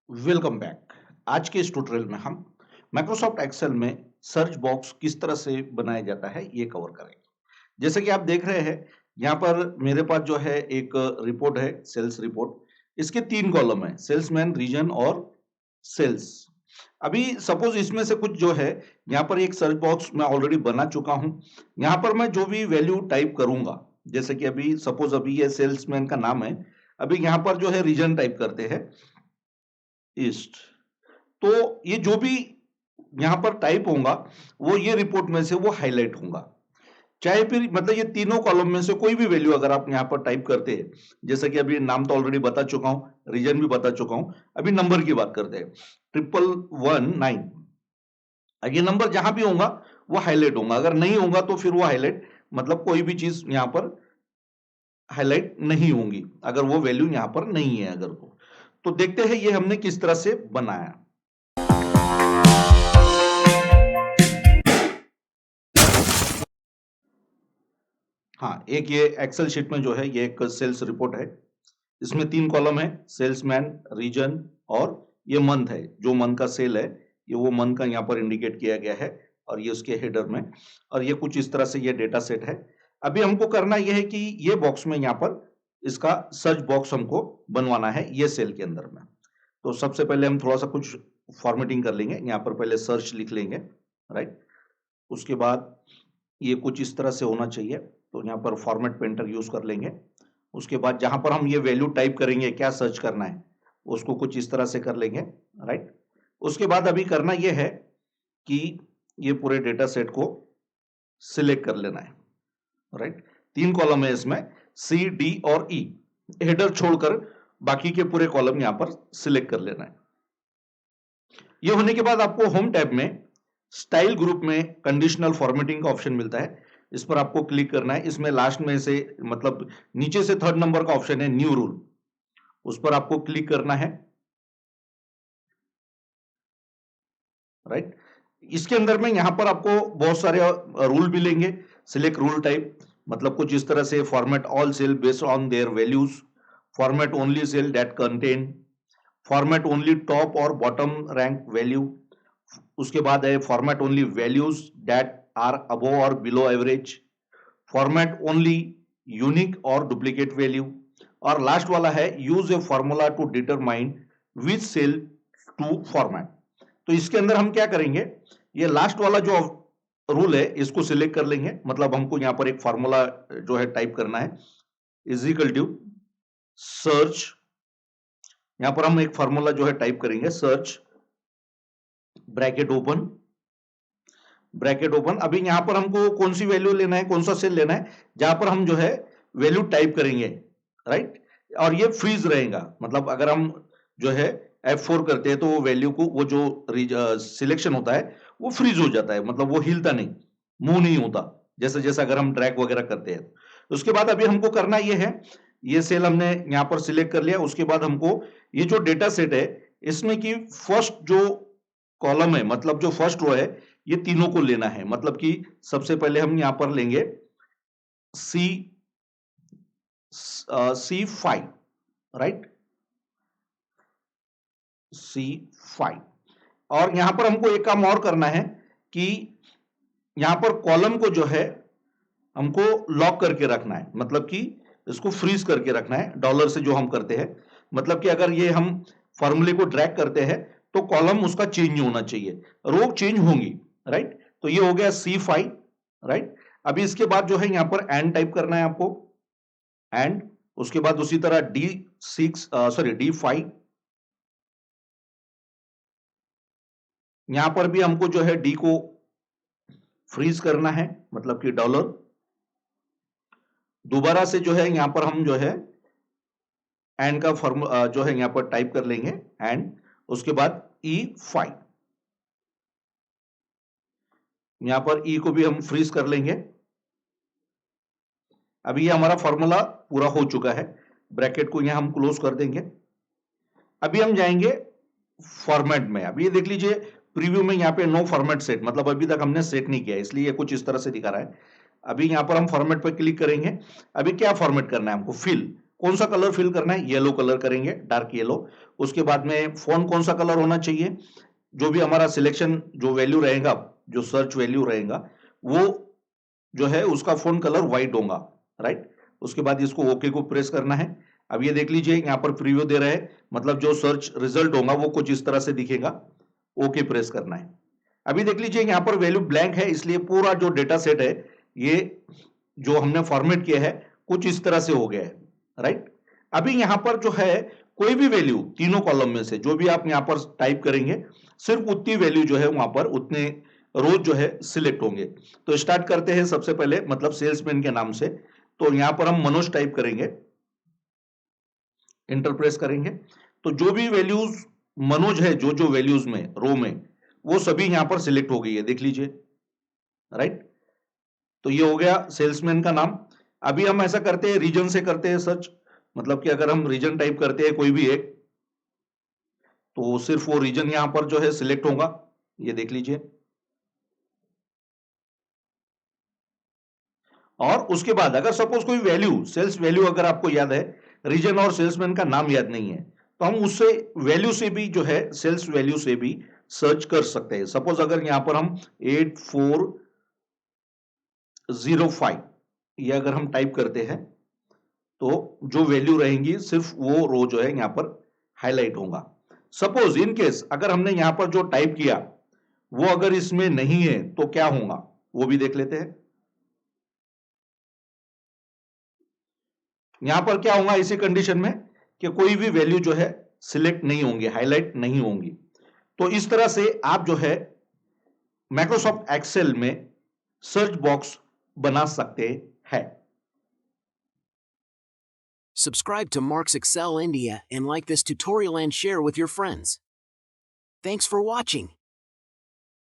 Welcome back. आज के इस ट्यूटोरियल में हम माइक्रोसॉफ्ट एक्सेल में सर्च बॉक्स किस तरह से बनाया जाता है ये कवर करेंगे। जैसे कि आप देख रहे हैं यहाँ पर मेरे पास जो है एक रिपोर्ट है, सेल्स रिपोर्ट। इसके 3 कॉलम है, सेल्समैन, रीजन और सेल्स। अभी सपोज इसमें से कुछ जो है यहाँ पर एक सर्च बॉक्स मैं ऑलरेडी बना चुका हूं। यहाँ पर मैं जो भी वैल्यू टाइप करूंगा, जैसे कि अभी सपोज अभी ये सेल्समैन का नाम है, अभी यहाँ पर जो है रीजन टाइप करते हैं ईस्ट। तो ये जो भी यहाँ पर टाइप होगा वो ये रिपोर्ट में से वो हाईलाइट होगा। चाहे फिर मतलब ये तीनों कॉलम में से कोई भी वैल्यू अगर आप यहाँ पर टाइप करते हैं, जैसे कि अभी नाम तो ऑलरेडी बता चुका हूं, रीजन भी बता चुका हूं, अभी नंबर की बात करते हैं 1119। ये नंबर जहां भी होगा वो हाईलाइट होगा, अगर नहीं होगा तो फिर वो हाईलाइट मतलब कोई भी चीज यहाँ पर हाईलाइट नहीं होंगी अगर वो वैल्यू यहाँ पर नहीं है। अगर तो देखते हैं ये हमने किस तरह से बनाया। हाँ, एक ये एक्सेल शीट में जो है ये एक सेल्स रिपोर्ट है। इसमें 3 कॉलम है, सेल्समैन, रीजन और ये मंथ है। जो मंथ का सेल है ये वो मंथ का यहाँ पर इंडिकेट किया गया है और ये उसके हेडर में, और ये कुछ इस तरह से ये डेटा सेट है। अभी हमको करना ये है कि ये बॉक्स में यहाँ पर इसका सर्च बॉक्स हमको बनवाना है ये सेल के अंदर में। तो सबसे पहले हम थोड़ा सा कुछ फॉर्मेटिंग कर लेंगे, यहाँ पर पहले सर्च लिख लेंगे, राइट। उसके बाद ये कुछ इस तरह से होना चाहिए, तो यहाँ पर फॉर्मेट पेंटर यूज कर लेंगे। उसके बाद जहां पर हम ये वैल्यू टाइप करेंगे, क्या सर्च करना है, उसको कुछ इस तरह से कर लेंगे, राइट। उसके बाद अभी करना ये है कि ये पूरे डेटा सेट को सिलेक्ट कर लेना है, राइट। 3 कॉलम है इसमें, सी, डी और ई। हेडर छोड़कर बाकी के पूरे कॉलम यहां पर सिलेक्ट कर लेना है। ये होने के बाद आपको होम टैब में स्टाइल ग्रुप में कंडीशनल फॉर्मेटिंग का ऑप्शन मिलता है, इस पर आपको क्लिक करना है। इसमें लास्ट में से मतलब नीचे से 3rd नंबर का ऑप्शन है न्यू रूल, उस पर आपको क्लिक करना है, राइट। इसके अंदर में यहां पर आपको बहुत सारे रूल मिलेंगे। सिलेक्ट रूल टाइप मतलब कुछ इस तरह से, format all cell based on their values, format only cell that contain, format only top or bottom rank value. उसके बाद है format only values that are above or below average, format only unique or duplicate value, और last वाला है use a formula to determine which cell to format. तो इसके अंदर हम क्या करेंगे, ये लास्ट वाला जो रूल है इसको सिलेक्ट कर लेंगे, मतलब हमको यहां पर एक फॉर्मूला जो है टाइप करना है, इज इक्वल टू सर्च। यहां पर हम एक फॉर्मूला जो है टाइप करेंगे, search bracket open, bracket open. अभी यहां पर हमको कौन सी वैल्यू लेना है, कौन सा सेल लेना है जहां पर हम जो है वैल्यू टाइप करेंगे, राइट। और ये फ्रीज रहेगा, मतलब अगर हम जो है F4 करते हैं तो वो वैल्यू को, वो जो सिलेक्शन होता है वो फ्रीज हो जाता है, मतलब वो हिलता नहीं, मूव नहीं होता, जैसे जैसे अगर हम ड्रैग वगैरह करते हैं। उसके बाद अभी हमको करना ये है, ये सेल हमने यहां पर सिलेक्ट कर लिया। उसके बाद हमको ये जो डेटा सेट है इसमें की फर्स्ट जो कॉलम है, मतलब जो फर्स्ट रो है, ये तीनों को लेना है। मतलब कि सबसे पहले हम यहां पर लेंगे सी, C5, राइट, C5। और यहां पर हमको एक काम और करना है कि यहां पर कॉलम को जो है हमको लॉक करके रखना है, मतलब कि इसको फ्रीज करके रखना है, डॉलर से जो हम करते हैं। मतलब कि अगर ये हम फॉर्मूले को ड्रैग करते हैं तो कॉलम उसका चेंज होना चाहिए, रो चेंज होंगी, राइट। तो ये हो गया C5, राइट। अभी इसके बाद जो है यहां पर एंड टाइप करना है आपको, एंड। उसके बाद उसी तरह D5, यहां पर भी हमको जो है डी को फ्रीज करना है, मतलब कि डॉलर। दोबारा से जो है यहां पर हम जो है एंड का फॉर्मूला जो है यहां पर टाइप कर लेंगे, एंड। उसके बाद E5, यहां पर E को भी हम फ्रीज कर लेंगे। अभी ये हमारा फॉर्मूला पूरा हो चुका है, ब्रैकेट को यहां हम क्लोज कर देंगे। अभी हम जाएंगे फॉर्मेट में। अभी ये देख लीजिए प्रीव्यू में यहाँ पे नो फॉर्मेट सेट, मतलब अभी तक हमने सेट नहीं किया, इसलिए कुछ इस तरह से दिखा रहा है। अभी यहाँ पर हम फॉर्मेट पर क्लिक करेंगे। अभी क्या फॉर्मेट करना है हमको, फिल। कौन सा कलर फिल करना है, येलो कलर करेंगे, डार्क येलो। उसके बाद में फॉन्ट कौन सा कलर होना चाहिए, जो भी हमारा सिलेक्शन जो वैल्यू रहेगा, जो सर्च वैल्यू रहेगा, वो जो है उसका फॉन्ट कलर व्हाइट होगा, राइट। उसके बाद इसको ओके को प्रेस करना है। अब ये देख लीजिए यहाँ पर प्रीव्यू दे रहा है, मतलब जो सर्च रिजल्ट होगा वो कुछ इस तरह से दिखेगा। ओके प्रेस करना है। अभी देख लीजिए यहाँ पर वैल्यू ब्लैंक है, इसलिए पूरा जो डेटा सेट है ये जो हमने फॉर्मेट किया है कुछ इस तरह से हो गया है, राइट। अभी यहाँ पर जो है कोई भी वैल्यू तीनों कॉलम में से जो भी आप यहाँ पर टाइप करेंगे, सिर्फ उतनी वैल्यू जो है वहां पर उतने रोज जो है सिलेक्ट होंगे। तो स्टार्ट करते हैं सबसे पहले, मतलब सेल्समैन के नाम से। तो यहां पर हम मनोज टाइप करेंगे, इंटर प्रेस करेंगे, तो जो भी वैल्यूज मनोज है, जो जो वैल्यूज में रो में, वो सभी यहां पर सिलेक्ट हो गई है, देख लीजिए, राइट। तो ये हो गया सेल्समैन का नाम। अभी हम ऐसा करते हैं, रीजन से करते हैं सर्च, मतलब कि अगर हम रीजन टाइप करते हैं कोई भी एक, तो सिर्फ वो रीजन यहां पर जो है सिलेक्ट होगा, ये देख लीजिए। और उसके बाद अगर सपोज कोई वैल्यू, सेल्स वैल्यू अगर आपको याद है, रीजन और सेल्समैन का नाम याद नहीं है, तो हम उससे वैल्यू से भी जो है, सेल्स वैल्यू से भी सर्च कर सकते हैं। सपोज अगर यहां पर हम 8405 ये अगर हम टाइप करते हैं, तो जो वैल्यू रहेंगी सिर्फ वो रो जो है यहां पर हाईलाइट होगा। सपोज इन केस अगर हमने यहां पर जो टाइप किया वो अगर इसमें नहीं है तो क्या होगा, वो भी देख लेते हैं। यहां पर क्या होगा इसी कंडीशन में, कि कोई भी वैल्यू जो है सिलेक्ट नहीं होंगी, हाईलाइट नहीं होंगी। तो इस तरह से आप जो है माइक्रोसॉफ्ट एक्सेल में सर्च बॉक्स बना सकते हैं। Subscribe to Mark's Excel India and like this tutorial and share with your friends. Thanks for watching.